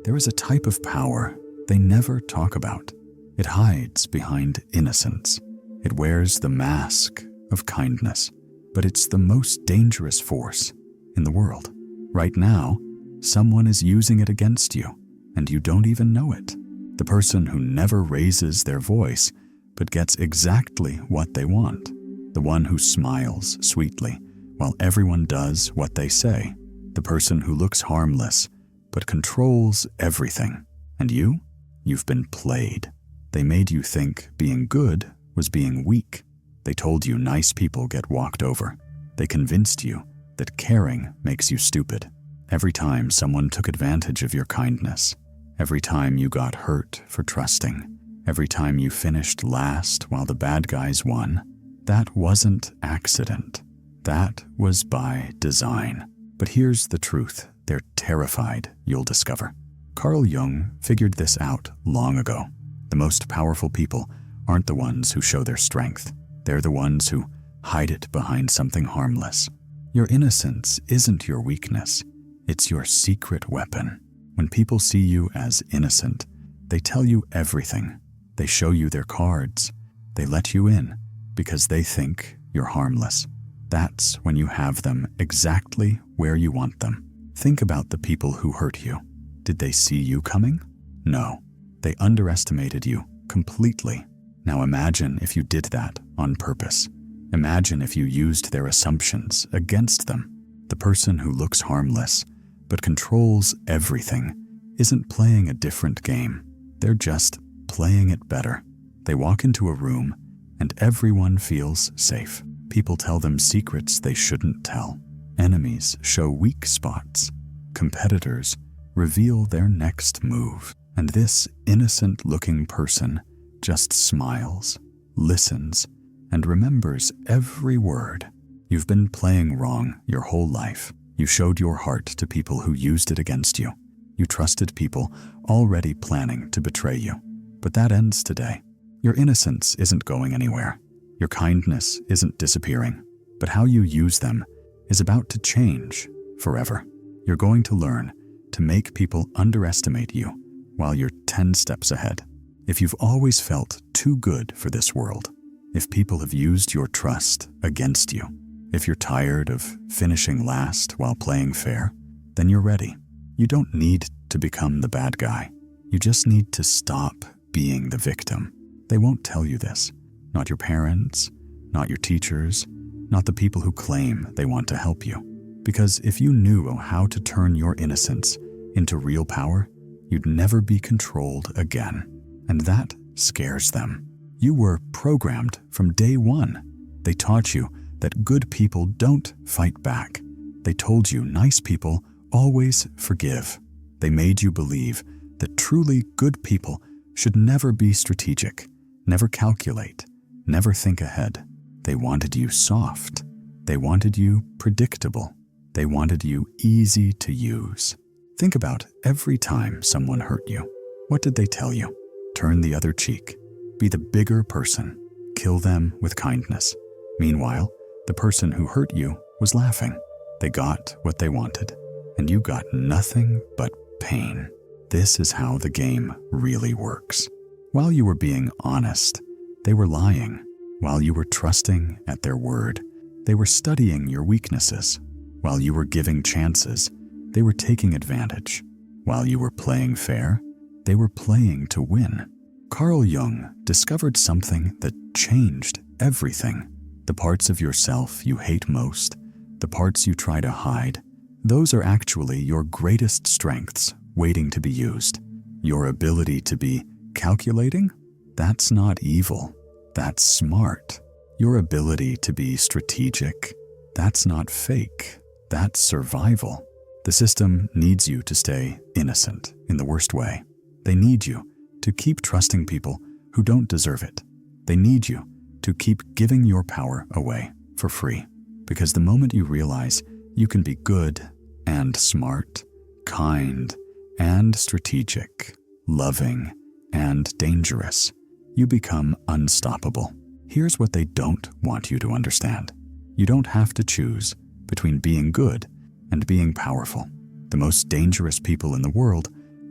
There is a type of power they never talk about. It hides behind innocence. It wears the mask of kindness, but it's the most dangerous force in the world. Right now, someone is using it against you, and you don't even know it. The person who never raises their voice, but gets exactly what they want. The one who smiles sweetly while everyone does what they say. The person who looks harmless, but controls everything. And you've been played. They made you think being good was being weak. They told you nice people get walked over. They convinced you that caring makes you stupid. Every time someone took advantage of your kindness, every time you got hurt for trusting, every time you finished last while the bad guys won, that wasn't accident. That was by design. But here's the truth they're terrified you'll discover. Carl Jung figured this out long ago. The most powerful people aren't the ones who show their strength. They're the ones who hide it behind something harmless. Your innocence isn't your weakness. It's your secret weapon. When people see you as innocent, they tell you everything. They show you their cards. They let you in because they think you're harmless. That's when you have them exactly where you want them. Think about the people who hurt you. Did they see you coming? No. They underestimated you completely. Now imagine if you did that on purpose. Imagine if you used their assumptions against them. The person who looks harmless but controls everything isn't playing a different game. They're just playing it better. They walk into a room and everyone feels safe. People tell them secrets they shouldn't tell. Enemies show weak spots. Competitors reveal their next move. And this innocent-looking person just smiles, listens, and remembers every word. You've been playing wrong your whole life. You showed your heart to people who used it against you. You trusted people already planning to betray you. But that ends today. Your innocence isn't going anywhere. Your kindness isn't disappearing. But how you use them is about to change forever. You're going to learn to make people underestimate you while you're 10 steps ahead. If you've always felt too good for this world, if people have used your trust against you, if you're tired of finishing last while playing fair, then you're ready. You don't need to become the bad guy. You just need to stop being the victim. They won't tell you this. Not your parents, not your teachers, not the people who claim they want to help you. Because if you knew how to turn your innocence into real power, you'd never be controlled again. And that scares them. You were programmed from day one. They taught you that good people don't fight back. They told you nice people always forgive. They made you believe that truly good people should never be strategic, never calculate, never think ahead. They wanted you soft. They wanted you predictable. They wanted you easy to use. Think about every time someone hurt you. What did they tell you? Turn the other cheek. Be the bigger person. Kill them with kindness. Meanwhile, the person who hurt you was laughing. They got what they wanted, and you got nothing but pain. This is how the game really works. While you were being honest, they were lying. While you were trusting at their word, they were studying your weaknesses. While you were giving chances, they were taking advantage. While you were playing fair, they were playing to win. Carl Jung discovered something that changed everything. The parts of yourself you hate most, the parts you try to hide, those are actually your greatest strengths waiting to be used. Your ability to be calculating? That's not evil. That's smart. Your ability to be strategic? That's not fake. That's survival. The system needs you to stay innocent in the worst way. They need you to keep trusting people who don't deserve it. They need you to keep giving your power away for free. Because the moment you realize you can be good and smart, kind and strategic, loving and dangerous, you become unstoppable. Here's what they don't want you to understand. You don't have to choose between being good and being powerful. The most dangerous people in the world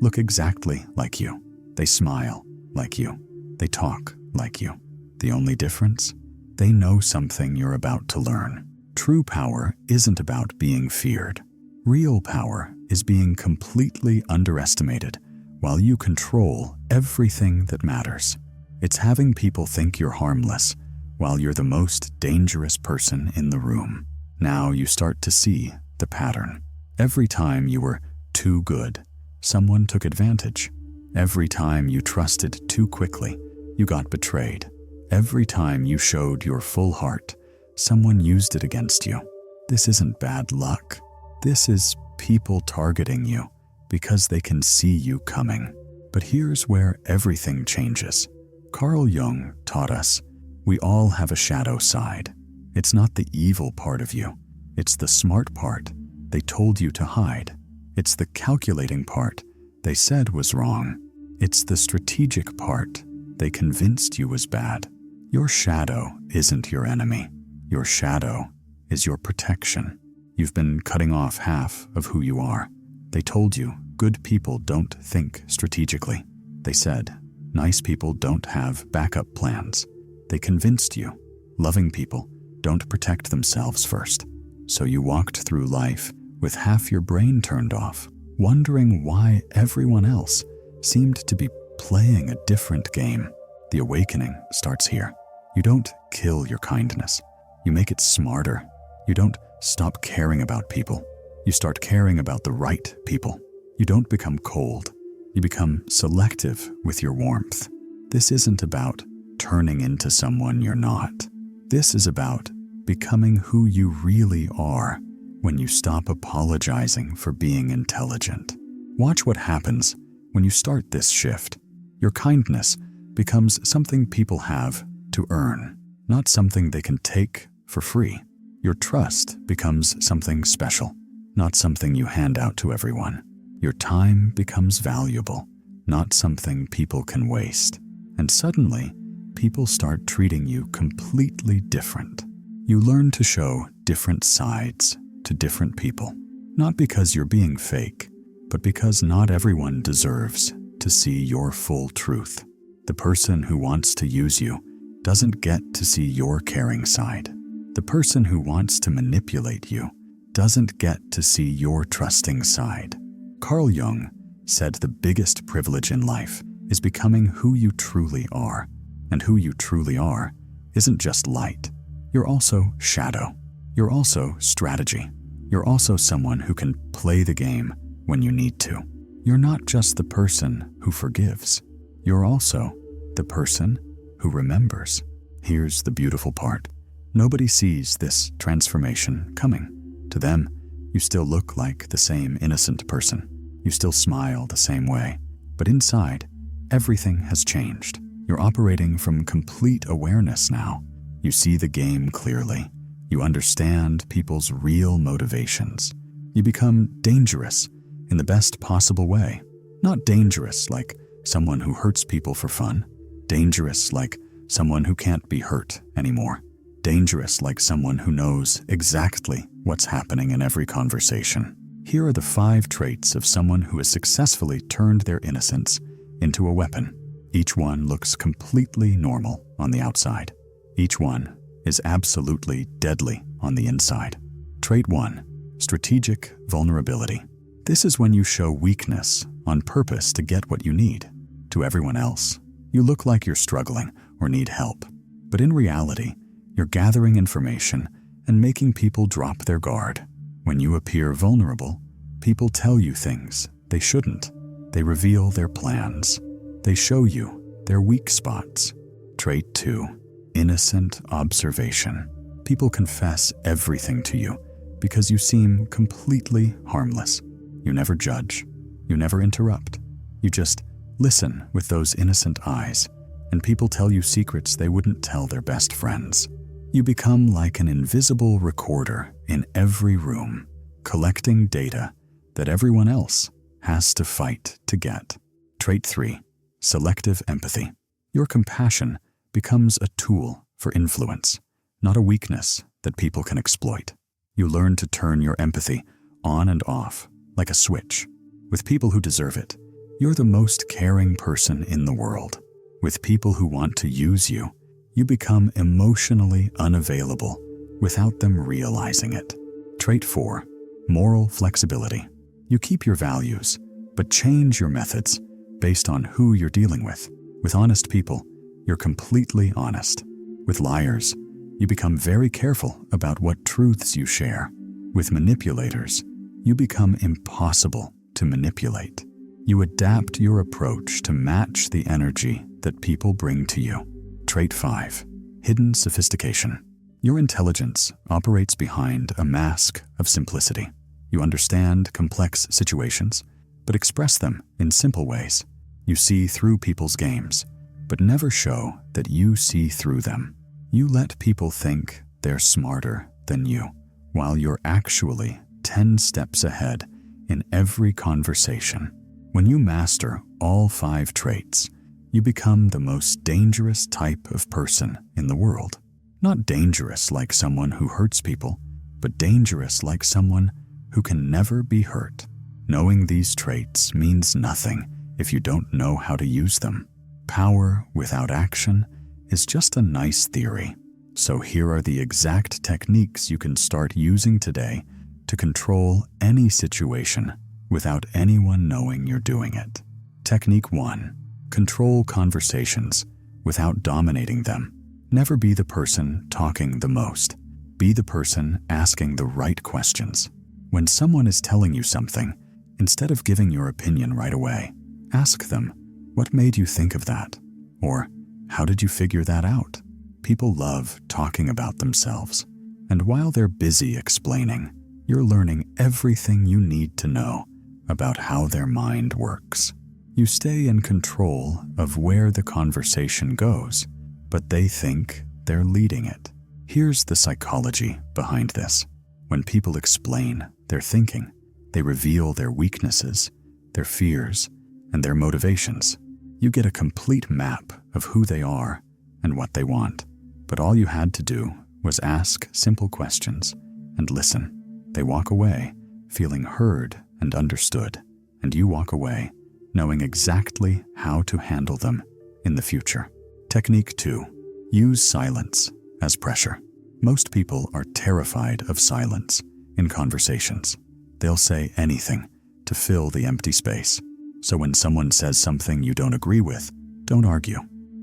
look exactly like you. They smile like you. They talk like you. The only difference? They know something you're about to learn. True power isn't about being feared. Real power is being completely underestimated while you control everything that matters. It's having people think you're harmless while you're the most dangerous person in the room. Now you start to see the pattern. Every time you were too good, someone took advantage. Every time you trusted too quickly, you got betrayed. Every time you showed your full heart, someone used it against you. This isn't bad luck. This is people targeting you because they can see you coming. But here's where everything changes. Carl Jung taught us we all have a shadow side. It's not the evil part of you. It's the smart part they told you to hide. It's the calculating part they said was wrong. It's the strategic part they convinced you was bad. Your shadow isn't your enemy. Your shadow is your protection. You've been cutting off half of who you are. They told you good people don't think strategically. They said nice people don't have backup plans. They convinced you loving people don't protect themselves first. So you walked through life with half your brain turned off, wondering why everyone else seemed to be playing a different game. The awakening starts here. You don't kill your kindness. You make it smarter. You don't stop caring about people. You start caring about the right people. You don't become cold. You become selective with your warmth. This isn't about turning into someone you're not. This is about becoming who you really are when you stop apologizing for being intelligent. Watch what happens when you start this shift. Your kindness becomes something people have to earn, not something they can take for free. Your trust becomes something special, not something you hand out to everyone. Your time becomes valuable, not something people can waste. And suddenly, people start treating you completely different. You learn to show different sides to different people, not because you're being fake, but because not everyone deserves to see your full truth. The person who wants to use you doesn't get to see your caring side. The person who wants to manipulate you doesn't get to see your trusting side. Carl Jung said the biggest privilege in life is becoming who you truly are. And who you truly are isn't just light. You're also shadow. You're also strategy. You're also someone who can play the game when you need to. You're not just the person who forgives. You're also the person who remembers. Here's the beautiful part. Nobody sees this transformation coming. To them, you still look like the same innocent person. You still smile the same way. But inside, everything has changed. You're operating from complete awareness now. You see the game clearly. You understand people's real motivations. You become dangerous in the best possible way. Not dangerous like someone who hurts people for fun. Dangerous like someone who can't be hurt anymore. Dangerous like someone who knows exactly what's happening in every conversation. Here are the 5 traits of someone who has successfully turned their innocence into a weapon. Each one looks completely normal on the outside. Each one is absolutely deadly on the inside. Trait 1, strategic vulnerability. This is when you show weakness on purpose to get what you need. To everyone else, you look like you're struggling or need help. But in reality, you're gathering information and making people drop their guard. When you appear vulnerable, people tell you things they shouldn't. They reveal their plans. They show you their weak spots. Trait 2, innocent observation. People confess everything to you because you seem completely harmless. You never judge. You never interrupt. You just listen with those innocent eyes, and people tell you secrets they wouldn't tell their best friends. You become like an invisible recorder in every room, collecting data that everyone else has to fight to get. Trait 3, selective empathy. Your compassion becomes a tool for influence, not a weakness that people can exploit. You learn to turn your empathy on and off like a switch. With people who deserve it, you're the most caring person in the world. With people who want to use you, you become emotionally unavailable without them realizing it. Trait 4. Moral flexibility. You keep your values, but change your methods based on who you're dealing with. With honest people, you're completely honest. With liars, you become very careful about what truths you share. With manipulators, you become impossible to manipulate. You adapt your approach to match the energy that people bring to you. Trait 5. Hidden sophistication. Your intelligence operates behind a mask of simplicity. You understand complex situations, but express them in simple ways. You see through people's games, but never show that you see through them. You let people think they're smarter than you, while you're actually 10 steps ahead in every conversation. When you master all 5 traits, you become the most dangerous type of person in the world. Not dangerous like someone who hurts people, but dangerous like someone who can never be hurt. Knowing these traits means nothing if you don't know how to use them. Power without action is just a nice theory. So here are the exact techniques you can start using today to control any situation without anyone knowing you're doing it. Technique 1. Control conversations without dominating them. Never be the person talking the most. Be the person asking the right questions. When someone is telling you something, instead of giving your opinion right away, ask them, "What made you think of that?" Or, "How did you figure that out?" People love talking about themselves, and while they're busy explaining, you're learning everything you need to know about how their mind works. You stay in control of where the conversation goes, but they think they're leading it. Here's the psychology behind this. When people explain their thinking, they reveal their weaknesses, their fears, and their motivations. You get a complete map of who they are and what they want. But all you had to do was ask simple questions and listen. They walk away feeling heard and understood, and you walk away knowing exactly how to handle them in the future. Technique 2. Use silence as pressure. Most people are terrified of silence in conversations. They'll say anything to fill the empty space. So when someone says something you don't agree with, don't argue.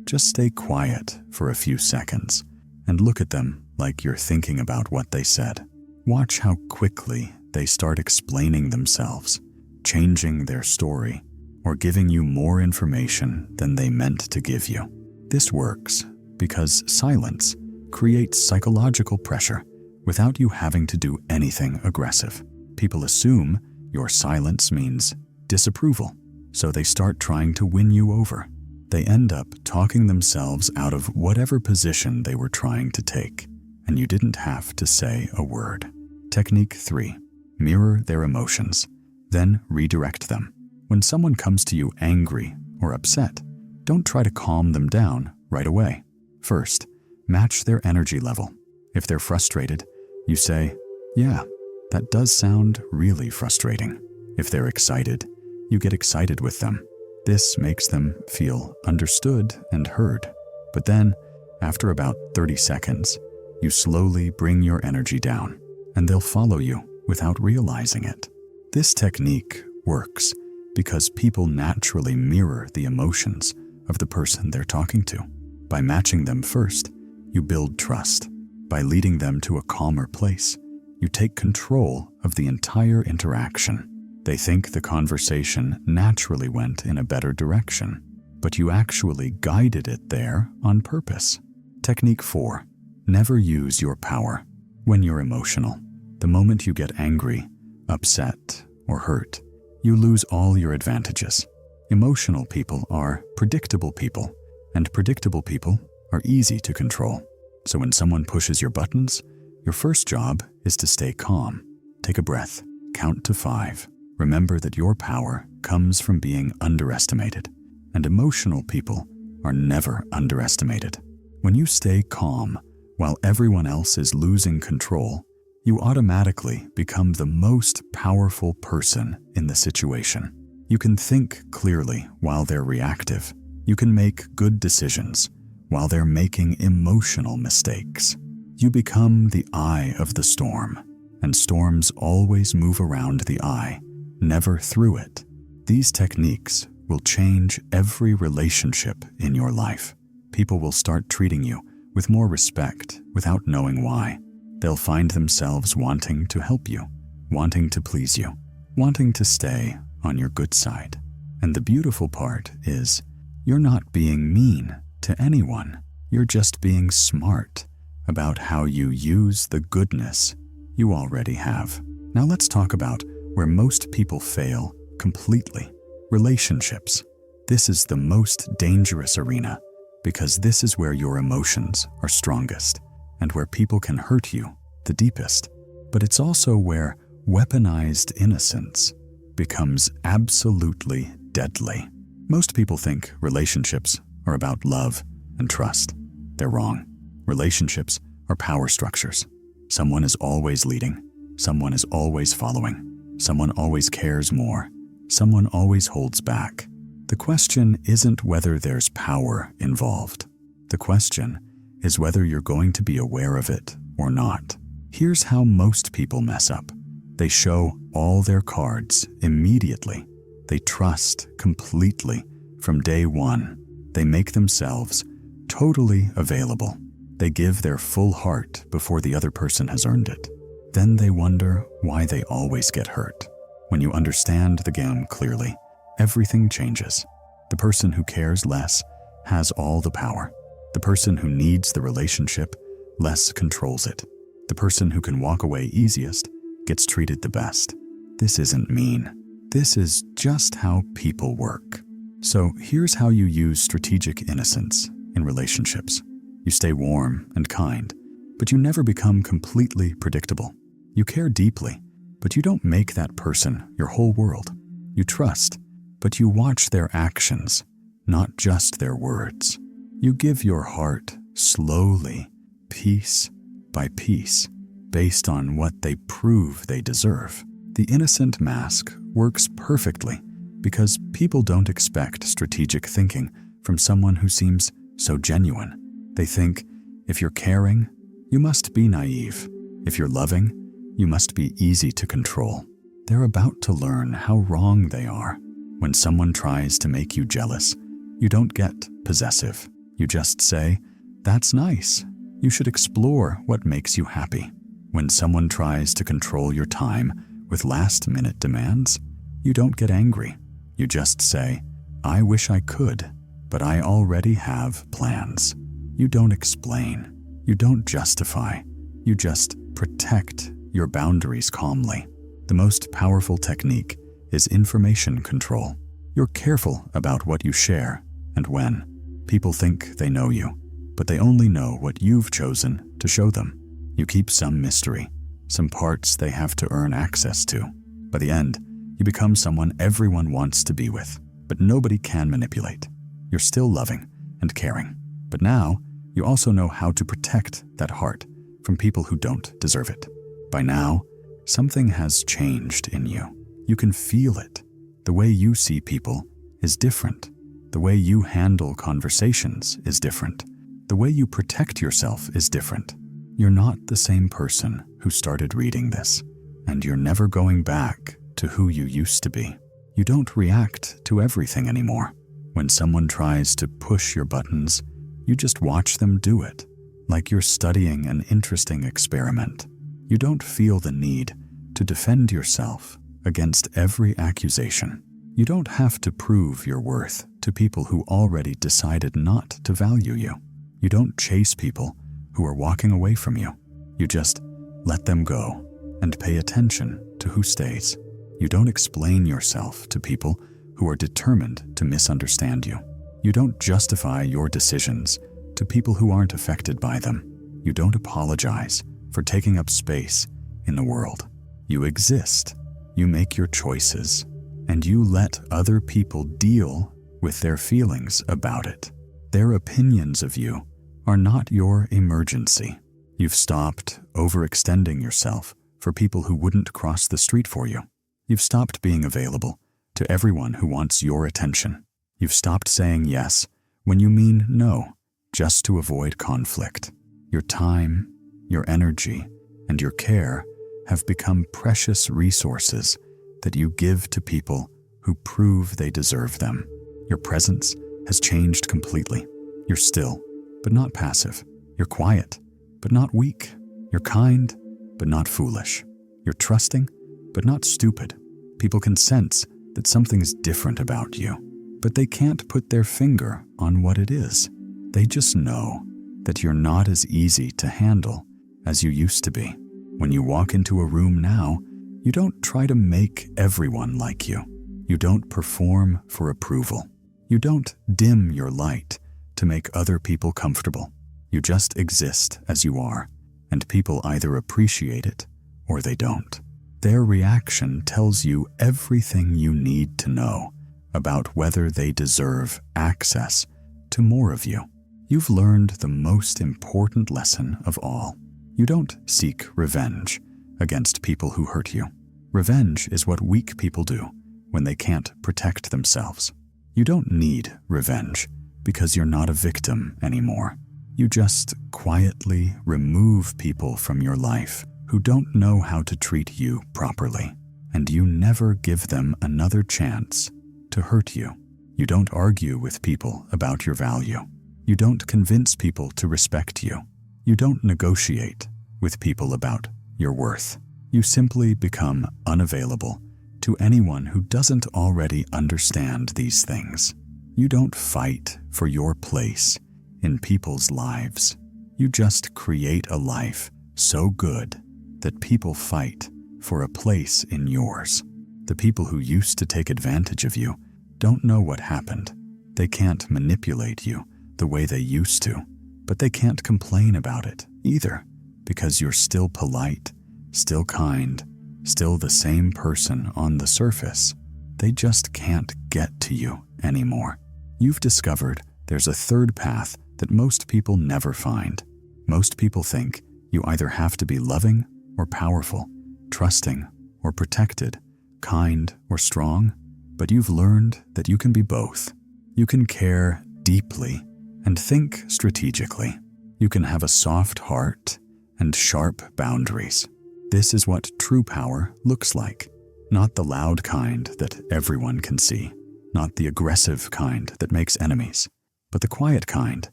Just stay quiet for a few seconds and look at them like you're thinking about what they said. Watch how quickly they start explaining themselves, changing their story, or giving you more information than they meant to give you. This works because silence creates psychological pressure without you having to do anything aggressive. People assume your silence means disapproval, so they start trying to win you over. They end up talking themselves out of whatever position they were trying to take, and you didn't have to say a word. Technique 3. Mirror their emotions, then redirect them. When someone comes to you angry or upset, don't try to calm them down right away. First, match their energy level. If they're frustrated, you say, "Yeah, that does sound really frustrating." If they're excited, you get excited with them. This makes them feel understood and heard. But then, after about 30 seconds, you slowly bring your energy down, and they'll follow you without realizing it. This technique works because people naturally mirror the emotions of the person they're talking to. By matching them first, you build trust. By leading them to a calmer place, you take control of the entire interaction. They think the conversation naturally went in a better direction, but you actually guided it there on purpose. Technique 4. Never use your power when you're emotional. The moment you get angry, upset, or hurt, you lose all your advantages. Emotional people are predictable people, and predictable people are easy to control. So when someone pushes your buttons, your first job is to stay calm. Take a breath, count to 5. Remember that your power comes from being underestimated, and emotional people are never underestimated. When you stay calm while everyone else is losing control, you automatically become the most powerful person in the situation. You can think clearly while they're reactive. You can make good decisions while they're making emotional mistakes. You become the eye of the storm, and storms always move around the eye, never through it. These techniques will change every relationship in your life. People will start treating you with more respect without knowing why. They'll find themselves wanting to help you, wanting to please you, wanting to stay on your good side. And the beautiful part is, you're not being mean to anyone. You're just being smart about how you use the goodness you already have. Now let's talk about where most people fail completely. Relationships. This is the most dangerous arena because this is where your emotions are strongest and where people can hurt you the deepest. But it's also where weaponized innocence becomes absolutely deadly. Most people think relationships are about love and trust. They're wrong. Relationships are power structures. Someone is always leading. Someone is always following. Someone always cares more. Someone always holds back. The question isn't whether there's power involved. The question is whether you're going to be aware of it or not. Here's how most people mess up. They show all their cards immediately. They trust completely from day one. They make themselves totally available. They give their full heart before the other person has earned it. Then they wonder why they always get hurt. When you understand the game clearly, everything changes. The person who cares less has all the power. The person who needs the relationship less controls it. The person who can walk away easiest gets treated the best. This isn't mean. This is just how people work. So here's how you use strategic innocence in relationships. You stay warm and kind, but you never become completely predictable. You care deeply, but you don't make that person your whole world. You trust, but you watch their actions, not just their words. You give your heart slowly, piece by piece, based on what they prove they deserve. The innocent mask works perfectly because people don't expect strategic thinking from someone who seems so genuine. They think, if you're caring, you must be naive. If you're loving, you must be easy to control. They're about to learn how wrong they are. When someone tries to make you jealous, you don't get possessive. You just say, that's nice. You should explore what makes you happy. When someone tries to control your time with last-minute demands, you don't get angry. You just say, I wish I could, but I already have plans. You don't explain. You don't justify. You just protect your boundaries calmly. The most powerful technique is information control. You're careful about what you share and when. People think they know you, but they only know what you've chosen to show them. You keep some mystery, some parts they have to earn access to. By the end, you become someone everyone wants to be with, but nobody can manipulate. You're still loving and caring, but now you also know how to protect that heart from people who don't deserve it. By now, something has changed in you. You can feel it. The way you see people is different. The way you handle conversations is different. The way you protect yourself is different. You're not the same person who started reading this, and you're never going back to who you used to be. You don't react to everything anymore. When someone tries to push your buttons, you just watch them do it, like you're studying an interesting experiment. You don't feel the need to defend yourself against every accusation. You don't have to prove your worth to people who already decided not to value you. You don't chase people who are walking away from you. You just let them go and pay attention to who stays. You don't explain yourself to people who are determined to misunderstand you. You don't justify your decisions to people who aren't affected by them. You don't apologize for taking up space in the world. You exist, you make your choices, and you let other people deal with their feelings about it. Their opinions of you are not your emergency. You've stopped overextending yourself for people who wouldn't cross the street for you. You've stopped being available to to everyone who wants your attention. You've stopped saying yes when you mean no, just to avoid conflict. Your time, your energy, and your care have become precious resources that you give to people who prove they deserve them. Your presence has changed completely. You're still, but not passive. You're quiet, but not weak. You're kind, but not foolish. You're trusting, but not stupid. People can sense that something's different about you, but they can't put their finger on what it is. They just know that you're not as easy to handle as you used to be. When you walk into a room now, you don't try to make everyone like you. You don't perform for approval. You don't dim your light to make other people comfortable. You just exist as you are, and people either appreciate it or they don't. Their reaction tells you everything you need to know about whether they deserve access to more of you. You've learned the most important lesson of all. You don't seek revenge against people who hurt you. Revenge is what weak people do when they can't protect themselves. You don't need revenge because you're not a victim anymore. You just quietly remove people from your life who don't know how to treat you properly, and you never give them another chance to hurt you. You don't argue with people about your value. You don't convince people to respect you. You don't negotiate with people about your worth. You simply become unavailable to anyone who doesn't already understand these things. You don't fight for your place in people's lives. You just create a life so good that people fight for a place in yours. The people who used to take advantage of you don't know what happened. They can't manipulate you the way they used to, but they can't complain about it either, because you're still polite, still kind, still the same person on the surface. They just can't get to you anymore. You've discovered there's a third path that most people never find. Most people think you either have to be loving or powerful, trusting or protected, kind or strong, but you've learned that you can be both. You can care deeply and think strategically. You can have a soft heart and sharp boundaries. This is what true power looks like. Not the loud kind that everyone can see, not the aggressive kind that makes enemies, but the quiet kind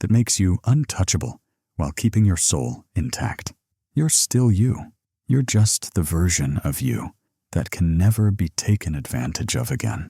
that makes you untouchable while keeping your soul intact. You're still you. You're just the version of you that can never be taken advantage of again.